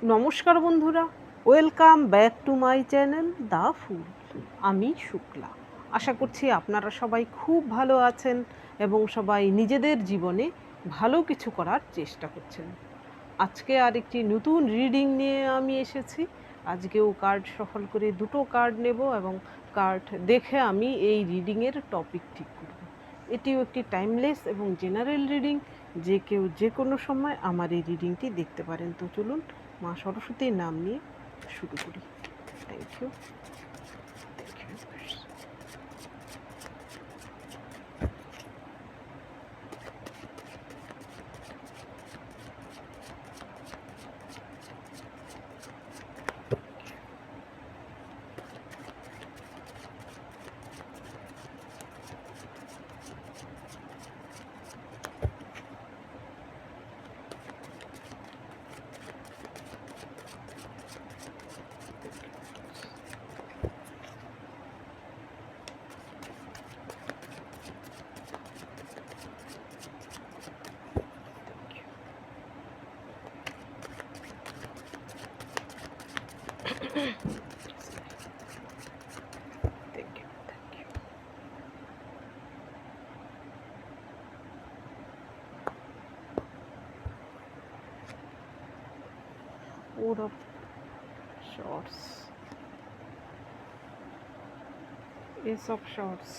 নমস্কার বন্ধুরা, welcome back to my channel the fool. আমি শুক্লা। আশা করছি আপনারা সবাই খুব ভালো আছেন এবং সবাই নিজেদের জীবনে ভালো কিছু করার চেষ্টা করছেন। আজকে আরেকটি নতুন রিডিং নিয়ে আমি এসেছি। আজকেও কার্ড সফল করে দুটো কার্ড নেব এবং কার্ড দেখে আমি এই রিডিংয়ের টপিক ঠিক করব। এটিও একটি টাইমলেস এবং জেনারেল রিডিং, যে কেউ যে কোনো সময় আমার এই রিডিংটি দেখতে পারেন। তো চলুন মা সরস্বতীর নাম নিয়ে শুরু করি। Thank you. Thank you. Four of Swords, Ace of Swords,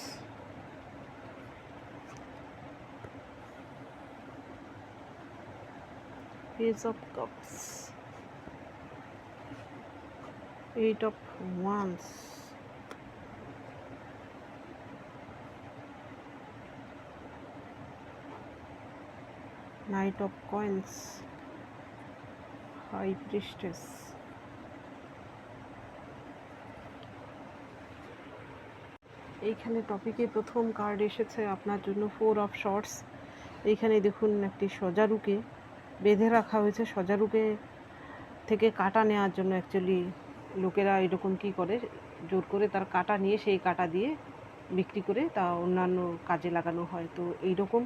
Page of Cups, Eight of Wands, Knight of Coins, High Priestess, এইখানে টপিকে প্রথম কার্ড এসেছে আপনার জন্য ফোর অফ শর্টস। এইখানে দেখুন একটি সজারুকে বেঁধে রাখা হয়েছে। সজারুকে থেকে কাটা নেওয়ার জন্য অ্যাকচুয়ালি লোকেরা এরকম কি করে, জোর করে তার কাটা নিয়ে সেই কাটা দিয়ে বিক্রি করে তা অন্যান্য কাজে লাগানো হয়। তো এইরকম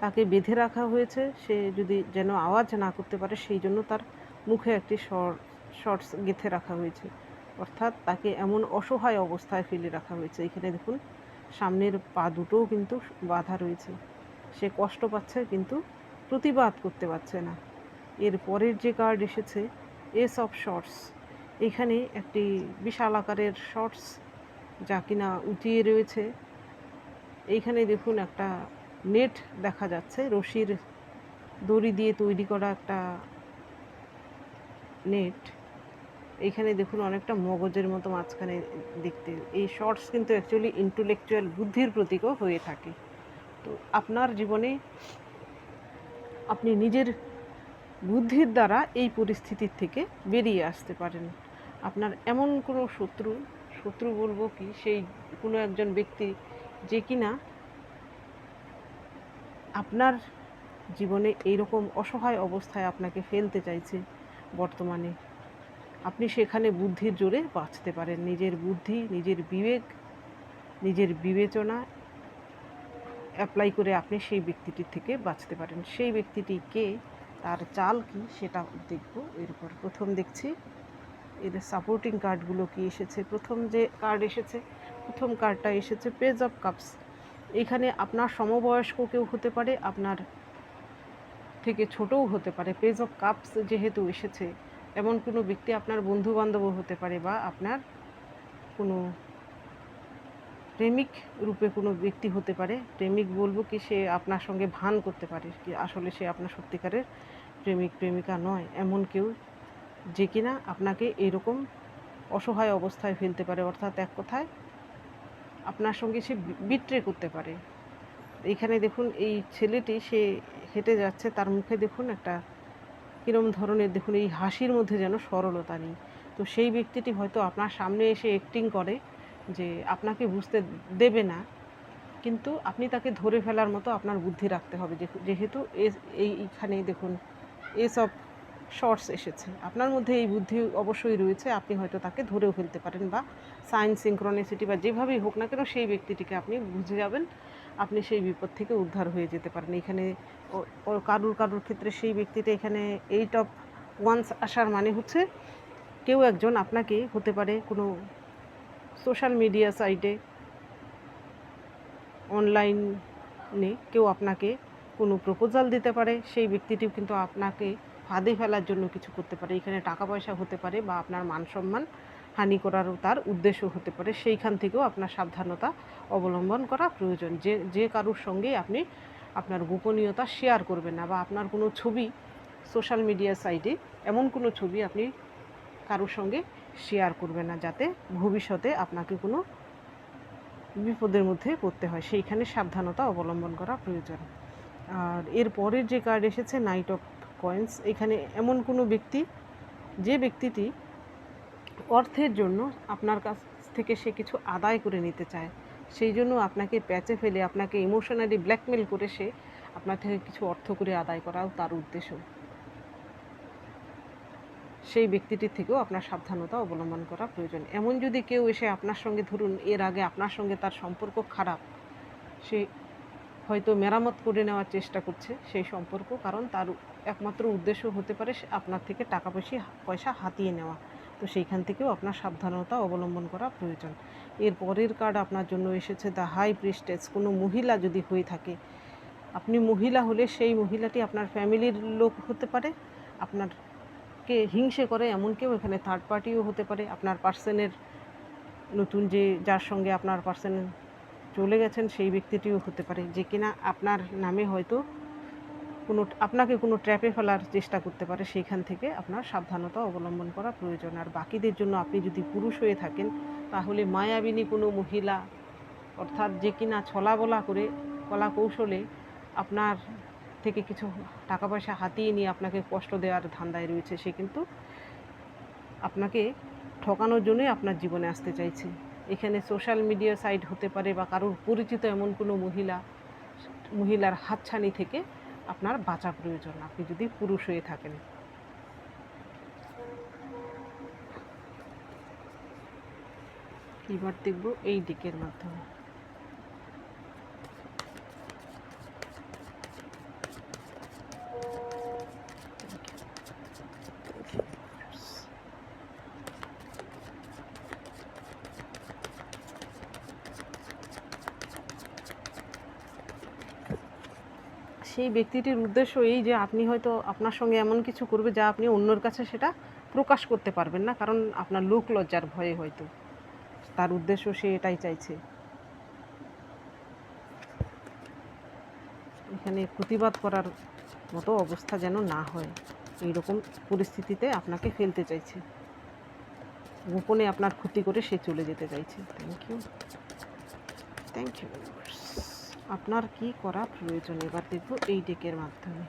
তাকে বেঁধে রাখা হয়েছে, সে যদি যেন আওয়াজ না করতে পারে সেই জন্য তার মুখে একটি শর্টস গেঁথে রাখা হয়েছে, অর্থাৎ তাকে এমন অসহায় অবস্থায় ফেলে রাখা হয়েছে। এখানে দেখুন সামনের পা দুটোও কিন্তু বাঁধা রয়েছে, সে কষ্ট পাচ্ছে কিন্তু প্রতিবাদ করতে পারছে না। এর পরের যে কার্ড এসেছে এস অফ শর্টস, এখানে একটি বিশাল আকারের শর্টস যা কিনা উঁচিয়ে রয়েছে। এইখানে দেখুন একটা নেট দেখা যাচ্ছে, রশির দড়ি দিয়ে তৈরি করা একটা নেট। এইখানে দেখুন অনেকটা মগজের মতো মাঝখানে দেখতে। এই শর্টস কিন্তু অ্যাকচুয়ালি ইন্টেলেকচুয়াল বুদ্ধির প্রতীকও হয়ে থাকে। তো আপনার জীবনে আপনি নিজের বুদ্ধির দ্বারা এই পরিস্থিতির থেকে বেরিয়ে আসতে পারেন। আপনার এমন কোনো শত্রু বলবো কি, সেই কোনো একজন ব্যক্তি যে কিনা আপনার জীবনে এইরকম অসহায় অবস্থায় আপনাকে ফেলতে চাইছে বর্তমানে, আপনি সেখানে বুদ্ধির জোরে বাঁচতে পারেন। নিজের বুদ্ধি, নিজের বিবেক, নিজের বিবেচনা অ্যাপ্লাই করে আপনি সেই ব্যক্তিটির থেকে বাঁচতে পারেন। সেই ব্যক্তিটি কে, তার চাল কি, সেটা দেখব। এরপর প্রথম দেখছি এর সাপোর্টিং কার্ডগুলো কি এসেছে। প্রথম যে কার্ড এসেছে, প্রথম কার্ডটা এসেছে পেজ অফ কাপস। এখানে আপনার সমবয়স্ক কেউ হতে পারে, আপনার থেকে ছোটও হতে পারে। পেজ অফ কাপস যেহেতু এসেছে, এমন কোনো ব্যক্তি আপনার বন্ধুবান্ধবও হতে পারে বা আপনার কোনো প্রেমিক রূপে কোনো ব্যক্তি হতে পারে। প্রেমিক বলবো কি, সে আপনার সঙ্গে ভান করতে পারে কি আসলে সে আপনার সত্যিকারের প্রেমিক প্রেমিকা নয়, এমন কেউ যে কিনা আপনাকে এরকম অসহায় অবস্থায় ফেলতে পারে, অর্থাৎ এক কথায় আপনার সঙ্গে সে বিট্রে করতে পারে। এইখানে দেখুন এই ছেলেটি সে হেঁটে যাচ্ছে, তার মুখে দেখুন একটা কীরম ধরনের, দেখুন এই হাসির মধ্যে যেন সরলতা নেই। তো সেই ব্যক্তিটি হয়তো আপনার সামনে এসে অ্যাক্টিং করে যে আপনাকে বুঝতে দেবে না, কিন্তু আপনি তাকে ধরে ফেলার মতো আপনার বুদ্ধি রাখতে হবে। যেহেতু এইখানে দেখুন এস অফ শর্টস এসেছে, আপনার মধ্যে এই বুদ্ধি অবশ্যই রয়েছে। আপনি হয়তো তাকে ধরেও ফেলতে পারেন বা সাইন সিনক্রনিসিটি বা যেভাবেই হোক না কেন সেই ব্যক্তিটিকে আপনি বুঝে যাবেন, আপনি সেই বিপদ থেকে উদ্ধার হয়ে যেতে পারেন। এখানে কারুর ক্ষেত্রে সেই ব্যক্তিটা এখানে এইট অফ ওয়ান্স আসার মানে হচ্ছে কেউ একজন আপনাকে, হতে পারে কোনো সোশ্যাল মিডিয়া সাইটে, অনলাইনে কেউ আপনাকে কোনো প্রপোজাল দিতে পারে, সেই ব্যক্তিটিও কিন্তু আপনাকে ফাঁদে ফেলার জন্য কিছু করতে পারে। এখানে টাকা পয়সা হতে পারে বা আপনার মান সম্মান হানি করারও তার উদ্দেশ্য হতে পারে। সেইখান থেকেও আপনার সাবধানতা অবলম্বন করা প্রয়োজন। যে কারোর সঙ্গে আপনি আপনার গোপনীয়তা শেয়ার করবেন না, বা আপনার কোনো ছবি সোশ্যাল মিডিয়া সাইটে, এমন কোনো ছবি আপনি কারোর সঙ্গে শেয়ার করবেন না, যাতে ভবিষ্যতে আপনাকে কোনো বিপদের মধ্যে পড়তে হয়। সেইখানে সাবধানতা অবলম্বন করা প্রয়োজন। আর এর পরের যে কার্ড এসেছে, নাইট অফ কয়েন্স, এখানে এমন কোনো ব্যক্তি, যে ব্যক্তিটি অর্থের জন্য আপনার কাছ থেকে সে কিছু আদায় করে নিতে চায়, সেই জন্য আপনাকে প্যাচে ফেলে, আপনাকে ইমোশনালি ব্ল্যাকমেল করে সে আপনার থেকে কিছু অর্থ করে আদায় করাও তার উদ্দেশ্য। সেই ব্যক্তিটির থেকেও আপনার সাবধানতা অবলম্বন করা প্রয়োজন। এমন যদি কেউ এসে আপনার সঙ্গে, ধরুন এর আগে আপনার সঙ্গে তার সম্পর্ক খারাপ, সে হয়তো মেরামত করে নেওয়ার চেষ্টা করছে সেই সম্পর্ক, কারণ তার একমাত্র উদ্দেশ্য হতে পারে আপনার থেকে টাকা পয়সা হাতিয়ে নেওয়া। তো সেইখান থেকেও আপনার সাবধানতা অবলম্বন করা প্রয়োজন। এর পরের কার্ড আপনার জন্য এসেছে দ্য হাই প্রিস্টেস। কোনো মহিলা যদি হয়ে থাকে, আপনি মহিলা হলে সেই মহিলাটি আপনার ফ্যামিলির লোক হতে পারে, আপনারকে হিংসে করে এমন কেউ, এখানে থার্ড পার্টিও হতে পারে, আপনার পার্সনের নতুন যার সঙ্গে আপনার পার্সন চলে গেছেন সেই ব্যক্তিটিও হতে পারে, যে কিনা আপনার নামে হয়তো আপনাকে কোনো ট্র্যাপে ফেলার চেষ্টা করতে পারে। সেইখান থেকে আপনার সাবধানতা অবলম্বন করা প্রয়োজন। আর বাকিদের জন্য, আপনি যদি পুরুষ হয়ে থাকেন, তাহলে মায়াবিনী কোনো মহিলা, অর্থাৎ যে কিনা ছলা বলা করে, কলা কৌশলে আপনার থেকে কিছু টাকা পয়সা হাতিয়ে নিয়ে আপনাকে কষ্ট দেওয়ার ধান্দায় রয়েছে, সে কিন্তু আপনাকে ঠকানোর জন্যই আপনার জীবনে আসতে চাইছে। এখানে সোশ্যাল মিডিয়া সাইট হতে পারে, বা কারোর পরিচিত এমন কোনো মহিলার হাতছানি থেকে আপনার বাঁচা প্রয়োজন, আপনি যদি পুরুষ হয়ে থাকেন। এবার দেখব এই দিকের মাধ্যমে। সেই ব্যক্তিটির উদ্দেশ্য এই যে আপনি হয়তো, আপনার সঙ্গে এমন কিছু করবে যা আপনি অন্যর কাছে সেটা প্রকাশ করতে পারবেন না, কারণ আপনার লোক লজ্জার ভয়ে, হয়তো তার উদ্দেশ্য সে এটাই চাইছে। এখানে প্রতিবাদ করার মতো অবস্থা যেন না হয়, এইরকম পরিস্থিতিতে আপনাকে ফেলতে চাইছে, গোপনে আপনার ক্ষতি করে সে চলে যেতে চাইছে। Thank you, thank you. আপনার কি করা প্রয়োজন, এবার দেখব এই ডেকের মাধ্যমে।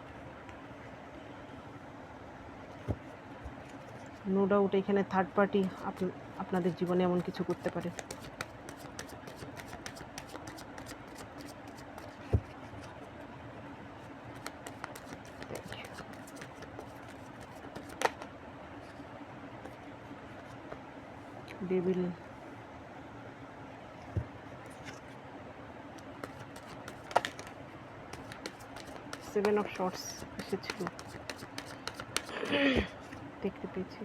নো ডাউট এখানে থার্ড পার্টি আপনাদের জীবনে এমন কিছু করতে পারে। ডেভিল, সেভেন অফ শর্টস এসেছিল, দেখতে পেয়েছি।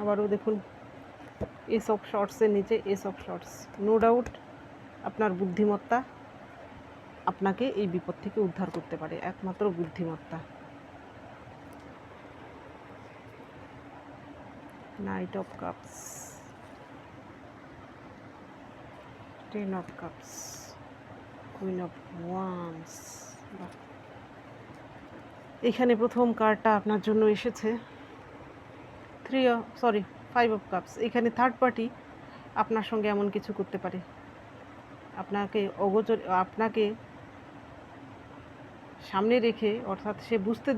আবারও দেখুন এস অফ শর্টসের নিচে ace of swords. No doubt আপনার বুদ্ধিমত্তা আপনাকে এই বিপদ থেকে উদ্ধার করতে পারে, একমাত্র বুদ্ধিমত্তা। Night of cups, ten of cups, queen of wands. এখানে প্রথম কার্ডটা আপনার জন্য এসেছে ফাইভ অফ কাপস। এখানে থার্ড পার্টি আপনার সঙ্গে এমন কিছু করতে পারে, আপনাকে সামনে রেখে, অর্থাৎ সে বুঝতে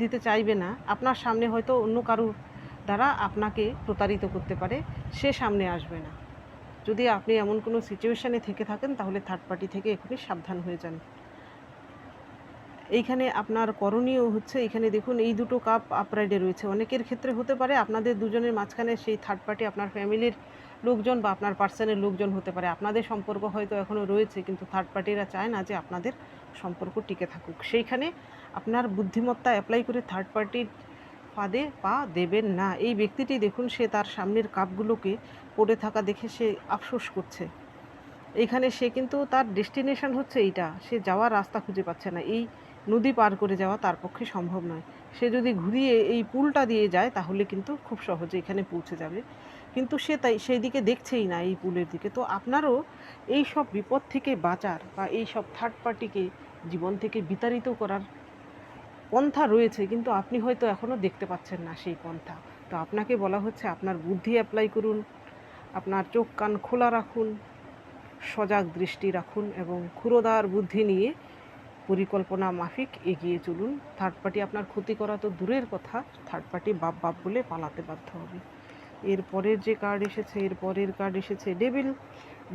দিতে চাইবে না, আপনার সামনে হয়তো অন্য কারুর দ্বারা আপনাকে প্রতারিত করতে পারে, সে সামনে আসবে না। যদি আপনি এমন কোনো সিচুয়েশানে থেকে থাকেন তাহলে থার্ড পার্টি থেকে এখনই সাবধান হয়ে যান। এইখানে আপনার করণীয় হচ্ছে, এখানে দেখুন এই দুটো কাপ আপরাইডে রয়েছে। অনেকের ক্ষেত্রে হতে পারে আপনাদের দুজনের মাঝখানে সেই থার্ড পার্টি আপনার ফ্যামিলির লোকজন বা আপনার পার্সনের লোকজন হতে পারে। আপনাদের সম্পর্ক হয়তো এখনও রয়েছে, কিন্তু থার্ড পার্টিরা চায় না যে আপনাদের সম্পর্ক টিকে থাকুক। সেইখানে আপনার বুদ্ধিমত্তা অ্যাপ্লাই করে থার্ড পার্টির ফাঁদে পা দেবেন না। এই ব্যক্তিটি দেখুন, সে তার সামনের কাপগুলোকে পড়ে থাকা দেখে সে আফসোস করছে। এইখানে সে কিন্তু তার ডেস্টিনেশন হচ্ছে এইটা, সে যাওয়ার রাস্তা খুঁজে পাচ্ছে না। এই নদী পার করে যাওয়া তার পক্ষে সম্ভব নয়। সে যদি ঘুরিয়ে এই পুলটা দিয়ে যায় তাহলে কিন্তু খুব সহজে এখানে পৌঁছে যাবে, কিন্তু সে তাই সেই দিকে দেখছেই না, এই পুলের দিকে। তো আপনারও এই সব বিপদ থেকে বাঁচার বা এই সব থার্ড পার্টিকে জীবন থেকে বিতাড়িত করার পন্থা রয়েছে, কিন্তু আপনি হয়তো এখনও দেখতে পাচ্ছেন না সেই পন্থা। তো আপনাকে বলা হচ্ছে আপনার বুদ্ধি অ্যাপ্লাই করুন, আপনার চোখ কান খোলা রাখুন, সজাগ দৃষ্টি রাখুন এবং ক্ষুরোদার বুদ্ধি নিয়ে পরিকল্পনা মাফিক এগিয়ে চলুন। থার্ড পার্টি আপনার ক্ষতি করা তো দূরের কথা, থার্ড পার্টি বাপ বাপ বলে পালাতে বাধ্য হবে। এরপরের যে কার্ড এসেছে, এরপরের কার্ড এসেছে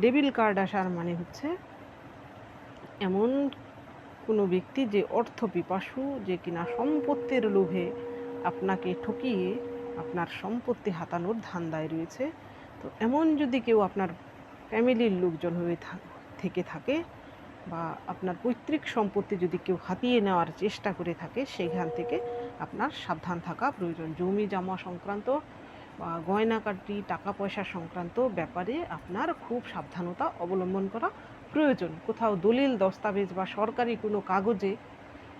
ডেভিল কার্ড আসার মানে হচ্ছে এমন কোনো ব্যক্তি যে অর্থ পিপাসু, যে কিনা সম্পত্তির লোভে আপনাকে ঠকিয়ে আপনার সম্পত্তি হাতানোর ধান্দায় রয়েছে। তো এমন যদি কেউ আপনার ফ্যামিলির লোকজন হয়ে থেকে থাকে বা আপনার পৈতৃক সম্পত্তি যদি কেউ হাতিয়ে নেওয়ার চেষ্টা করে থাকে, সেইখান থেকে আপনার সাবধান থাকা প্রয়োজন। জমি জমা সংক্রান্ত বা গয়নাকাটি, টাকা পয়সা সংক্রান্ত ব্যাপারে আপনার খুব সাবধানতা অবলম্বন করা প্রয়োজন। কোথাও দলিল দস্তাবেজ বা সরকারি কোনো কাগজে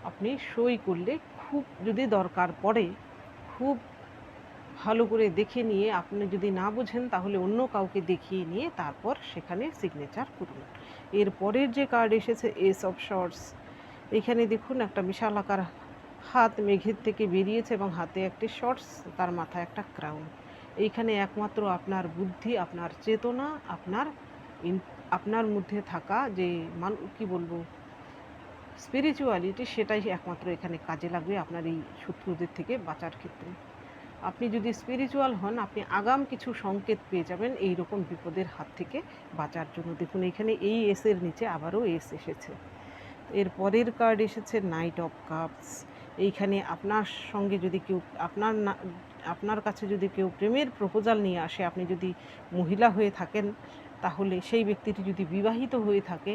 আপনি সই করলে খুব যদি দরকার পড়ে, খুব ভালো করে দেখে নিয়ে, আপনি যদি না বোঝেন তাহলে অন্য কাউকে দেখিয়ে নিয়ে তারপর সেখানে সিগনেচার করুন। এর পরের যে কার্ড এসেছে এস অফ শর্টস। এখানে দেখুন একটা বিশাল আকার হাত মেঘের থেকে বেরিয়েছে এবং হাতে একটি শর্টস, তার মাথায় একটা ক্রাউন। এইখানে একমাত্র আপনার বুদ্ধি, আপনার চেতনা, আপনার মধ্যে থাকা যে কি বলবো স্পিরিচুয়ালিটি, সেটাই একমাত্র এখানে কাজে লাগবে আপনার এই শত্রুদের থেকে বাঁচার ক্ষেত্রে। আপনি যদি স্পিরিচুয়াল হন, আপনি আগাম কিছু সংকেত পেয়ে যাবেন এই রকম বিপদের হাত থেকে বাঁচার জন্য। দেখুন এখানে এই এসের নিচে আবারও এস এসেছে। এর পরের কার্ড এসেছে নাইট অফ কাপস। এইখানে আপনার সঙ্গে যদি কেউ আপনার কাছে যদি কেউ প্রেমের প্রপোজাল নিয়ে আসে, আপনি যদি মহিলা হয়ে থাকেন তাহলে সেই ব্যক্তিটি যদি বিবাহিত হয়ে থাকে,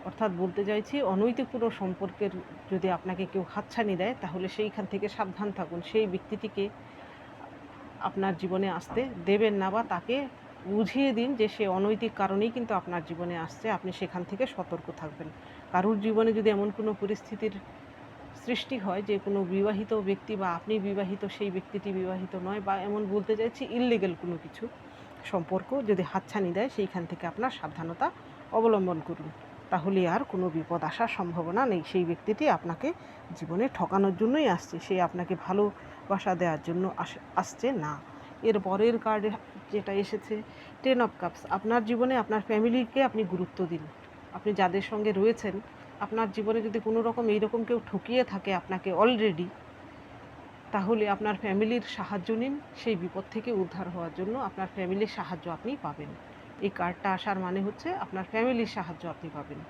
অর্থাৎ বলতে চাইছি অনৈতিক কোনো সম্পর্কের যদি আপনাকে কেউ হাতছানি দেয়, তাহলে সেইখান থেকে সাবধান থাকুন। সেই ব্যক্তিটিকে আপনার জীবনে আসতে দেবেন না, বা তাকে বুঝিয়ে দিন যে সে অনৈতিক কারণেই কিন্তু আপনার জীবনে আসছে, আপনি সেখান থেকে সতর্ক থাকবেন। কারোর জীবনে যদি এমন কোনো পরিস্থিতির সৃষ্টি হয় যে কোনো বিবাহিত ব্যক্তি বা আপনি বিবাহিত, সেই ব্যক্তিটি বিবাহিত নয়, বা এমন বলতে চাইছি ইললিগ্যাল কোনো কিছু সম্পর্ক যদি হাতছানি দেয়, সেইখান থেকে আপনার সাবধানতা অবলম্বন করুন। তাহলে আর কোনো বিপদ আসার সম্ভাবনা নেই। সেই ব্যক্তিটি আপনাকে জীবনে ঠকানোর জন্যই আসছে, সে আপনাকে ভালোবাসা দেওয়ার জন্য আসছে না। এর পরের কার্ডে যেটা এসেছে টেন অফ কাপস। আপনার জীবনে আপনার ফ্যামিলিকে আপনি গুরুত্ব দিন। আপনি যাদের সঙ্গে রয়েছেন, আপনার জীবনে যদি কোনো রকম এইরকম কেউ ঠকিয়ে থাকে আপনাকে অলরেডি, তাহলে আপনার ফ্যামিলির সাহায্য নিন। সেই বিপদ থেকে উদ্ধার হওয়ার জন্য আপনার ফ্যামিলির সাহায্য আপনি পাবেন। এই কার্ডটা আসার মানে হচ্ছে আপনার ফ্যামিলির সাহায্য আপনি পাবেন।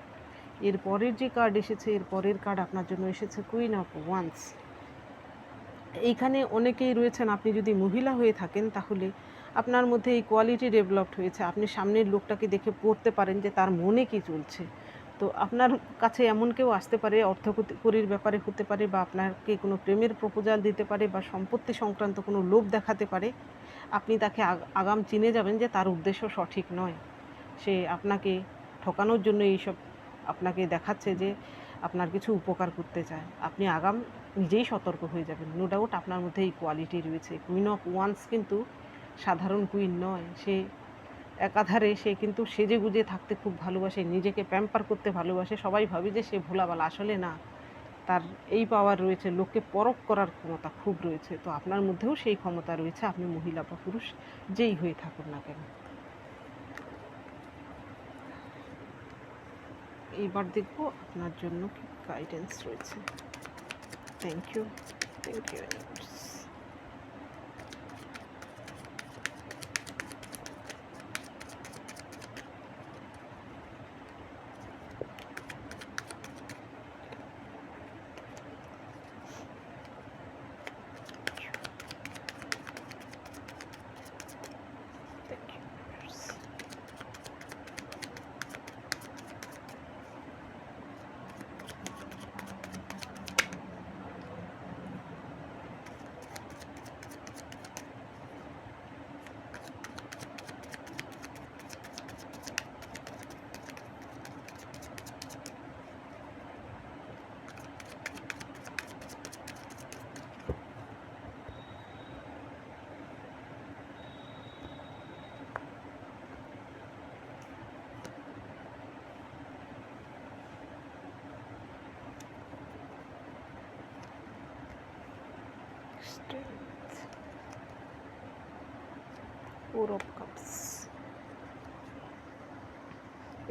এর পরের যে কার্ড এসেছে, এর পরের কার্ড আপনার জন্য এসেছে কুইন অফ ওয়ান্স। এইখানে অনেকেই রয়েছেন, আপনি যদি মহিলা হয়ে থাকেন তাহলে আপনার মধ্যে এই কোয়ালিটি ডেভেলপড হয়েছে। আপনি সামনের লোকটাকে দেখে পড়তে পারেন যে তার মনে কি চলছে। তো আপনার কাছে এমন কেউ আসতে পারে, অর্থকরীর ব্যাপারে হতে পারে, বা আপনাকে কোনো প্রেমের প্রপোজাল দিতে পারে, বা সম্পত্তি সংক্রান্ত কোনো লোভ দেখাতে পারে। আপনি তাকে আগাম চিনে যাবেন যে তার উদ্দেশ্য সঠিক নয়, সে আপনাকে ঠকানোর জন্য এইসব আপনাকে দেখাচ্ছে যে আপনার কিছু উপকার করতে চায়। আপনি আগাম নিজেই সতর্ক হয়ে যাবেন। নো ডাউট আপনার মধ্যে এই কোয়ালিটি রয়েছে। কুইন অফ ওয়ান্স কিন্তু সাধারণ কুইন নয়, সে একাধারে সে কিন্তু সেজে গুজে থাকতে খুব ভালোবাসে, নিজেকে প্যাম্পার করতে ভালোবাসে। সবাই ভাবে যে সে ভোলাবালা, আসলে না, তার এই পাওয়ার রয়েছে, লোককে পরখ করার ক্ষমতা খুব রয়েছে। তো আপনার মধ্যেও সেই ক্ষমতা রয়েছে, আপনি মহিলা বা পুরুষ যেই হয়ে থাকুন না কেন। এইবার দেখব আপনার জন্য কি গাইডেন্স রয়েছে। Thank you universe. Strength. Four of Cups.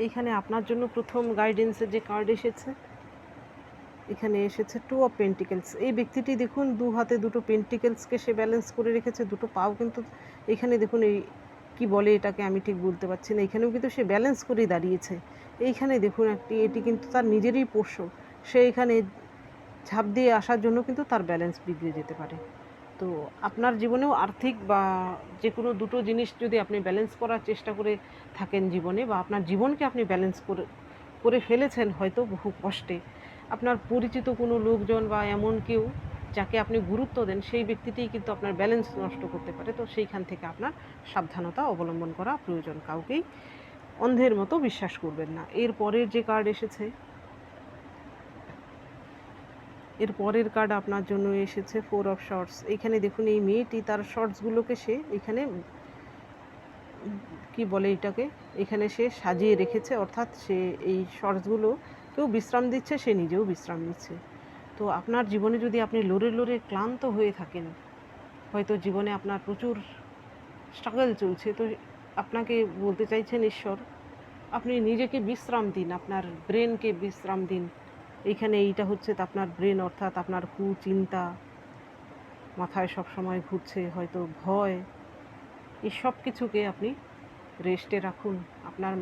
এইখানে আপনার জন্য প্রথম গাইডেন্সের যে কার্ড এসেছে, এখানে এসেছে 2 অফ পেন্টিকেলস। এই ব্যক্তিটি দেখুন দু হাতে দুটো পেন্টিকেলসকে সে ব্যালেন্স করে রেখেছে, দুটো পাও কিন্তু এখানে দেখুন এই কি বলে এটাকে আমি ঠিক বলতে পারছি না, এখানেও কিন্তু সে ব্যালেন্স করেই দাঁড়িয়েছে। এইখানে দেখুন এটি কিন্তু তার নিজেরই পোষ্য, সে এখানে ঝাঁপ দিয়ে আসার জন্য কিন্তু তার ব্যালেন্স বিগড়ে যেতে পারে। তো আপনার জীবনেও আর্থিক বা যে কোনো দুটো জিনিস যদি আপনি ব্যালেন্স করার চেষ্টা করে থাকেন জীবনে, বা আপনার জীবনকে আপনি ব্যালেন্স করে ফেলেছেন হয়তো বহু কষ্টে, আপনার পরিচিত কোনো লোকজন বা এমন কেউ যাকে আপনি গুরুত্ব দেন সেই ব্যক্তিটিই কিন্তু আপনার ব্যালেন্স নষ্ট করতে পারে। তো সেইখান থেকে আপনার সাবধানতা অবলম্বন করা প্রয়োজন, কাউকেই অন্ধের মতো বিশ্বাস করবেন না। এর পরের যে কার্ড এসেছে, এর পরের কার্ড আপনার জন্য এসেছে 4 অফ শর্টস। এইখানে দেখুন এই মেয়েটি তার শর্টসগুলোকে সে এখানে কি বলে এটাকে, এখানে সে সাজিয়ে রেখেছে, অর্থাৎ সে এই শর্টসগুলো কেউ বিশ্রাম দিচ্ছে, সে নিজেও বিশ্রাম নিচ্ছে। তো আপনার জীবনে যদি আপনি লড়ে লড়ে ক্লান্ত হয়ে থাকেন, হয়তো জীবনে আপনার প্রচুর স্ট্রাগল চলছে, তো আপনাকে বলতে চাইছেন ঈশ্বর আপনি নিজেকে বিশ্রাম দিন, আপনার ব্রেনকে বিশ্রাম দিন। এইখানে এইটা হচ্ছে আপনার ব্রেন, অর্থাৎ আপনার কুচিন্তা মাথায় সবসময় ঘুরছে, হয়তো ভয়, এই সব কিছুকে আপনি রেস্টে রাখুন, আপনার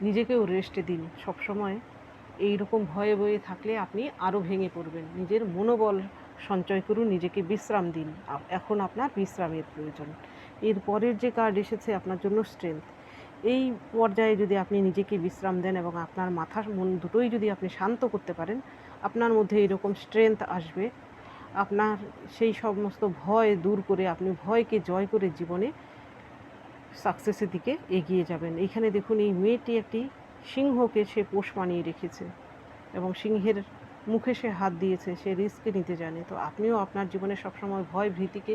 নিজেকেও রেস্টে দিন। সবসময় এই রকম ভয়ে ভয়ে থাকলে আপনি আরও ভেঙে পড়বেন। নিজের মনোবল সঞ্চয় করুন, নিজেকে বিশ্রাম দিন, এখন আপনার বিশ্রামের প্রয়োজন। এর পরের যে কার্ড এসেছে আপনার জন্য স্ট্রেংথ। এই পর্যায়ে যদি আপনি নিজেকে বিশ্রাম দেন এবং আপনার মাথা মন দুটোই যদি আপনি শান্ত করতে পারেন, আপনার মধ্যে এরকম স্ট্রেংথ আসবে, আপনার সেই সমস্ত ভয় দূর করে আপনি ভয়কে জয় করে জীবনে সাকসেসের দিকে এগিয়ে যাবেন। এইখানে দেখুন এই মেয়েটি একটি সিংহকে সে পোষ মানিয়ে রেখেছে এবং সিংহের মুখে সে হাত দিয়েছে, সে রিস্ক নিতে জানে। তো আপনিও আপনার জীবনে সবসময় ভয় ভীতিকে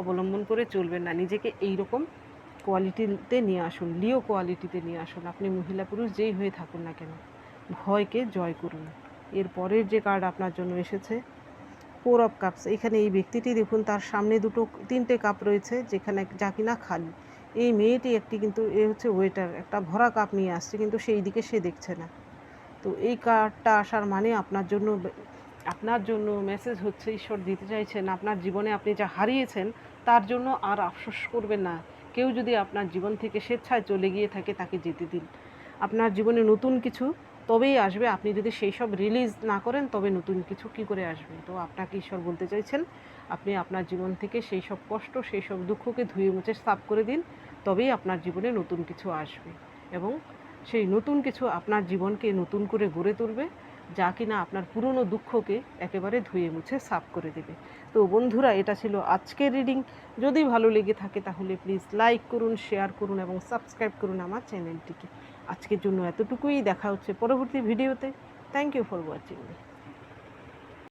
অবলম্বন করে চলবেন না, নিজেকে এই রকম কোয়ালিটিতে নিয়ে আসুন, লিও কোয়ালিটিতে নিয়ে আসুন। আপনি মহিলা পুরুষ যেই হয়ে থাকুন না কেন, ভয়কে জয় করুন। এর পরের যে কার্ড আপনার জন্য এসেছে 4 অফ কাপস। এখানে এই ব্যক্তিটি দেখুন তার সামনে তিনটে কাপ রয়েছে, যেখানে যা কিনা খালি। এই মেয়েটি একটি কিন্তু এ হচ্ছে ওয়েটার, একটা ভরা কাপ নিয়ে আসছে, কিন্তু সেই দিকে সে দেখছে না। তো এই কার্ডটা আসার মানে আপনার জন্য মেসেজ হচ্ছে, ঈশ্বর দিতে চাইছেন আপনার জীবনে আপনি যা হারিয়েছেন তার জন্য আর আফসোস করবেন না। কেউ যদি আপনার জীবন থেকে স্বেচ্ছায় চলে গিয়ে থাকে তাকে যেতে দিন। আপনার জীবনে নতুন কিছু তবেই আসবে, আপনি যদি সেই সব রিলিজ না করেন তবে নতুন কিছু কী করে আসবে। তো আপনাকে ঈশ্বর বলতে চাইছেন আপনি আপনার জীবন থেকে সেই সব কষ্ট, সেই সব দুঃখকে ধুয়ে মুছে সাফ করে দিন, তবেই আপনার জীবনে নতুন কিছু আসবে এবং সেই নতুন কিছু আপনার জীবনকে নতুন করে গড়ে তুলবে, যা কিনা আপনার পুরনো দুঃখকে একেবারে ধুয়ে মুছে সাফ করে দেবে। তো বন্ধুরা, এটা ছিল আজকের রিডিং। যদি ভালো লেগে থাকে তাহলে প্লিজ লাইক করুন, শেয়ার করুন এবং সাবস্ক্রাইব করুন আমার চ্যানেলটিকে। আজকের জন্য এতটুকুই, দেখা হচ্ছে পরবর্তী ভিডিওতে। Thank you for watching.